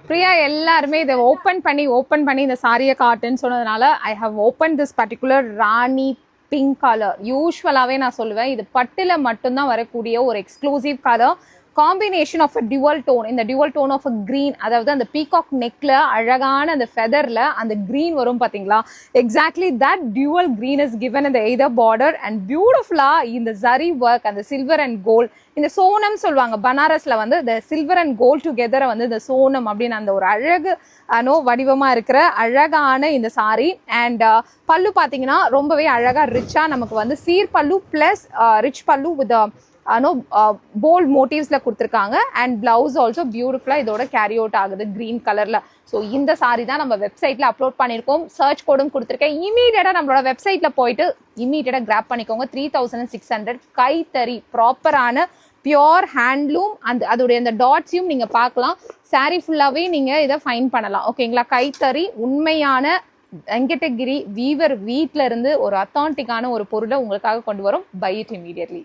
பிரியா எல்லாருமே இதை ஓப்பன் பண்ணி இந்த சாரியை காட்டுன்னு சொன்னதுனால I have open this particular Rani pink colour. யூஸ்வலாகவே நான் சொல்லுவேன் இது பட்டில் மட்டும்தான் வரக்கூடிய ஒரு exclusive colour. Combination of a dual tone. இந்த dual tone of a green, அதாவது அந்த பீகாக் நெக்ல அழகான அந்த ஃபெதர்ல அந்த கிரீன் வரும் பாத்தீங்களா, exactly that dual green is given இந்த எய்தர் பார்டர் அண்ட் பியூட்டிஃபுல்லா இந்த ஜரி ஒர்க், அந்த சில்வர் அண்ட் கோல்ட், இந்த சோனம் சொல்லுவாங்க பனாரஸ்ல வந்து இந்த சில்வர் அண்ட் கோல்ட் டுகெதரை வந்து இந்த சோனம் அப்படின்னு அந்த ஒரு அழகு வடிவமா இருக்கிற அழகான இந்த சாரி. அண்ட் பல்லு பாத்தீங்கன்னா ரொம்பவே அழகா ரிச்சா நமக்கு வந்து சீர் பல்லு பிளஸ் ரிச் பல்லு வித் போல்ட் மோட்டிவ்ஸ்ல கொடுத்துருக்காங்க. அண்ட் பிளவுஸ் ஆல்சோ பியூட்டிஃபுல்லா இதோட கேரி அவுட் ஆகுது கிரீன் கலர்ல. ஸோ இந்த சாரி தான் நம்ம வெப்சைட்ல அப்லோட் பண்ணியிருக்கோம். சர்ச் கோடும் கொடுத்துருக்கேன். இமீடியட்டா நம்மளோட வெப்சைட்ல போயிட்டு இமீடியட்டா கிராப் பண்ணிக்கோங்க. 3600 கைத்தறி ப்ராப்பரான பியோர் ஹேண்ட்லூம். அதோடைய அந்த டாட்ஸையும் நீங்க பார்க்கலாம். சாரி ஃபுல்லாவே நீங்க இதை ஃபைன் பண்ணலாம். ஓகேங்களா, கைத்தறி உண்மையான வெங்கடகிரி வீவர் வீட்ல இருந்து ஒரு அத்தான்டிக்கான ஒரு பொருளை உங்களுக்காக கொண்டு வரும். Buy it immediately.